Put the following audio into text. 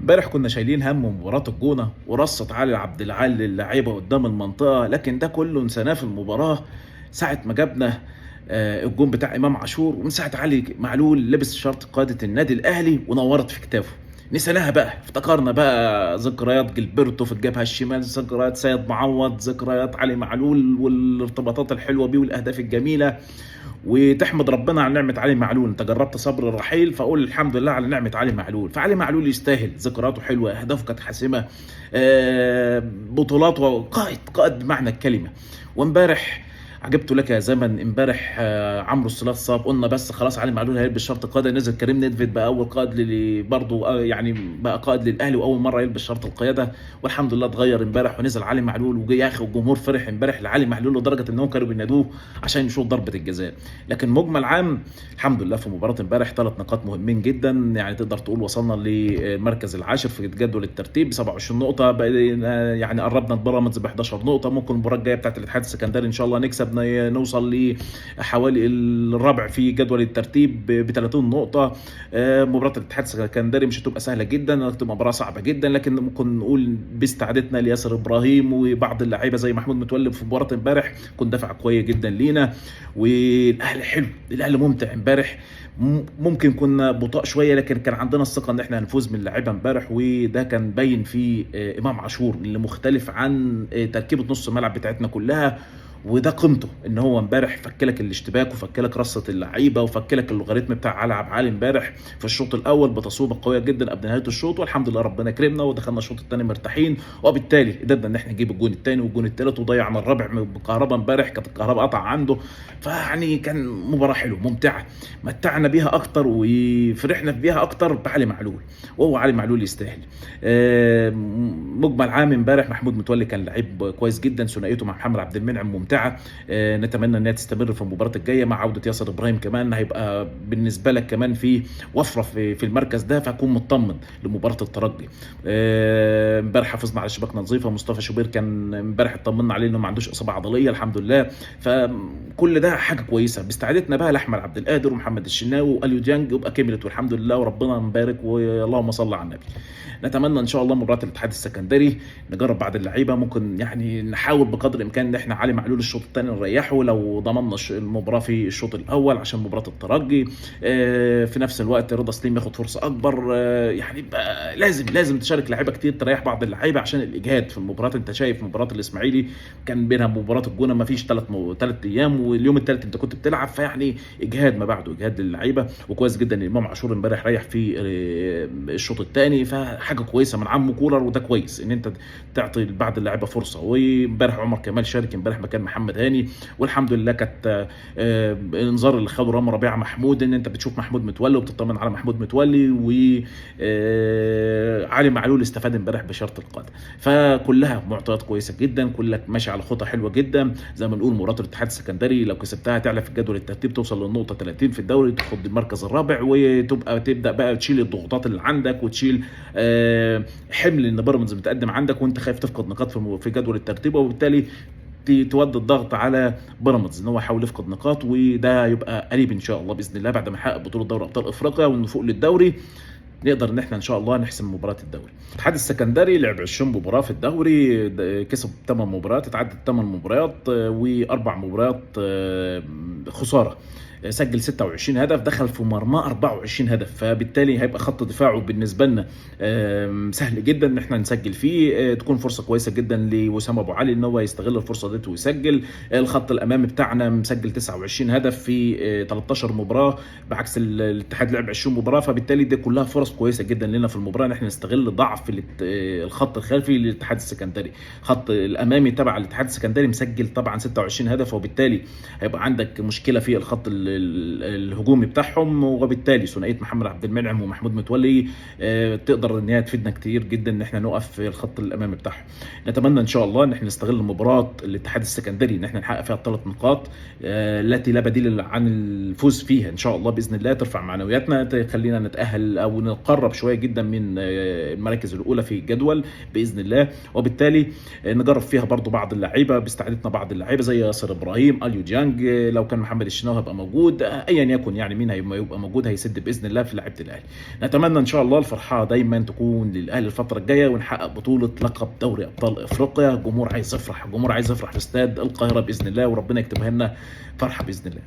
امبارح كنا شايلين هم مباراة الجونة ورصت علي عبد العال للاعيبة قدام المنطقة، لكن ده كله نسيناه في المباراة ساعة ما جبنا الجون بتاع امام عاشور، ومن ساعة علي معلول لبس شرط قادة النادي الاهلي ونورت في كتافه. نسيناها بقى، افتكرنا بقى ذكريات جilberto في الجبهة الشمال، ذكريات سيد معوض، ذكريات علي معلول والارتباطات الحلوة بيه والاهداف الجميلة. وتحمد ربنا على نعمه علي معلول. انت جربت صبر الرحيل، فاقول الحمد لله على نعمه علي معلول. فعلي معلول يستاهل، ذكرياته حلوه، اهدافه كانت حاسمه، بطولاته قائد بمعنى الكلمه. وامبارح عجبت لك يا زمن، امبارح عمرو السولية صاب، قلنا بس خلاص علي معلول هيلبس شرط القياده، نزل كريم نيدفيد بقى اول قائد برضه يعني بقى قائد للاهلي واول مره يلبس شرط القياده. والحمد لله اتغير امبارح ونزل علي معلول، وجي يا اخي الجمهور فرح امبارح لعلي معلول لدرجه انهم كانوا بينادوه عشان يشوط ضربه الجزاء. لكن مجمل عام الحمد لله في مباراه امبارح 3 نقاط مهمين جدا، يعني تقدر تقول وصلنا للمركز العاشر في جدول الترتيب ب 27 نقطه، يعني قربنا بيراميدز ب 11 نقطه. ممكن المباراه الجايه بتاعت الاتحاد السكندري ان شاء الله نكسب نوصل لحوالي الرابع في جدول الترتيب ب 30 نقطه. مباراه الاتحاد السكندري مش هتبقى سهله جدا، هتبقى مباراه صعبه جدا، لكن ممكن نقول باستعادتنا لياسر ابراهيم وبعض اللعيبه زي محمود متولي في مباراه امبارح كن دفعه قويه جدا لينا. والاهلي حلو، الاهلي ممتع امبارح. ممكن كنا بطاء شويه، لكن كان عندنا الثقه ان احنا هنفوز من اللعيبه امبارح، وده كان باين في امام عاشور اللي مختلف عن تركيبه نص الملعب بتاعتنا كلها. وده قيمته ان هو امبارح فكلك الاشتباك وفكلك رصه اللعيبه وفكلك اللوغاريتم بتاع علي امبارح في الشوط الاول بتصويبه قويه جدا قبل نهايه الشوط. والحمد لله ربنا كرمنا ودخلنا الشوط الثاني مرتاحين، وبالتالي قدرنا ان احنا نجيب الجون الثاني والجون الثالث وضيعنا الرابع بكهرباء. امبارح كانت الكهرباء قطع عنده، فيعني كان مباراه حلوه ممتعه متعنا بيها اكتر وفرحنا بيها اكتر بعلي معلول، وهو علي معلول يستاهل. مجمل عام امبارح محمود متولي كان لعيب كويس جدا، ثنائيته مع محمد عبد المنعم ممتعه. نتمنى انها تستمر في المباراه الجايه مع عوده ياسر ابراهيم، كمان هيبقى بالنسبه لك كمان في وفره في المركز ده، فهكون مطمن لمباراه الترجي. امبارح حافظنا على شباكنا نظيفه، مصطفى شوبير كان امبارح اطمنا عليه انه ما عندوش اصابه عضليه الحمد لله، فكل ده حاجه كويسه. باستعادتنا بقى لاحمد عبد القادر ومحمد الشناوي واليو ديانج يبقى كملت والحمد لله وربنا مبارك واللهم صل على النبي. نتمنى ان شاء الله مباراه الاتحاد السكندري نجرب بعض اللعيبه، ممكن يعني نحاول بقدر الامكان ان احنا علي معلول الشوط الثاني نريحه لو ضمننا المباراه في الشوط الاول عشان مباراه الترجي. في نفس الوقت رضا سليم ياخد فرصه اكبر، يعني لازم تشارك لعيبه كتير، تريح بعض اللعيبه عشان الاجهاد في المباراه. انت شايف مباراه الاسماعيلي كان بينها مباراه الجونه ما فيش 3 ايام، واليوم الثالث انت كنت بتلعب، فيعني اجهاد ما بعده اجهاد للعيبه. وكويس جدا ان امام عاشور امبارح ريح في الشوط الثاني، فحاجه كويسه من عمو كولر، وده كويس ان انت تعطي بعض اللعيبه فرصه. وامبارح عمر كمال شارك امبارح مكان محمد هاني، والحمد لله كانت الانذار اللي خده رامي ربيعه محمود ان انت بتشوف محمود متولي وبتطمن على محمود متولي. وعلي معلول استفاد امبارح بشرط القاده، فكلها معطيات كويسه جدا، كلك ماشي على خطه حلوه جدا. زي ما نقول مباراه الاتحاد السكندري لو كسبتها تعلى في الجدول الترتيب، توصل للنقطه 30 في الدوري، تاخد المركز الرابع، تبدا بقى تشيل الضغوطات اللي عندك وتشيل حمل ان بيراميدز متقدم عندك وانت خايف تفقد نقاط في جدول الترتيب، وبالتالي تودي الضغط على بيراميدز ان هو يحاول يفقد نقاط. وده يبقى قريب ان شاء الله باذن الله بعد ما نحقق بطوله دوري ابطال افريقيا ونفوق للدوري، نقدر ان احنا ان شاء الله نحسم مباراه الدوري. الاتحاد السكندري لعب 20 مباراه في الدوري، كسب 8 مباريات، اتعدت 8 مباريات واربع مباريات خساره، سجل 26 هدف، دخل في مرمى 24 هدف، فبالتالي هيبقى خط دفاعه بالنسبه لنا سهل جدا ان احنا نسجل فيه. تكون فرصه كويسه جدا لوسام ابو علي ان هو يستغل الفرصه دي ويسجل. الخط الامامي بتاعنا مسجل 29 هدف في 13 مباراه، بعكس الاتحاد لعب 20 مباراه، فبالتالي دي كلها فرص كويسه جدا لنا في المباراه ان احنا نستغل ضعف الخط الخلفي للاتحاد السكندري. خط الامامي تبع الاتحاد السكندري مسجل طبعا 26 هدف، وبالتالي هيبقى عندك مشكله في الخط الهجومي بتاعهم، وبالتالي ثنائيه محمد عبد المنعم ومحمود متولي تقدر ان هي تفيدنا كتير جدا ان احنا نقف في الخط الامامي بتاعهم. نتمنى ان شاء الله ان احنا نستغل مباراه الاتحاد السكندري ان احنا نحقق فيها ال3 نقاط التي لا بديل عن الفوز فيها ان شاء الله باذن الله، ترفع معنوياتنا، تخلينا نتاهل او نقرب شويه جدا من المراكز الاولى في الجدول باذن الله. وبالتالي نجرب فيها برضو بعض اللعيبه، باستعادتنا بعض اللعيبه زي ياسر ابراهيم، اليو ديانج، لو كان محمد الشناوي هيبقى موجود موجود، ايا يكن يعني مين هيبقى موجود هيسد باذن الله في لعيبه الاهلي. نتمنى ان شاء الله الفرحه دايما تكون للاهلي الفتره الجايه، ونحقق بطوله لقب دوري ابطال افريقيا. الجمهور عايز يفرح، الجمهور عايز يفرح في استاد القاهره باذن الله، وربنا يكتبها لنا فرحه باذن الله.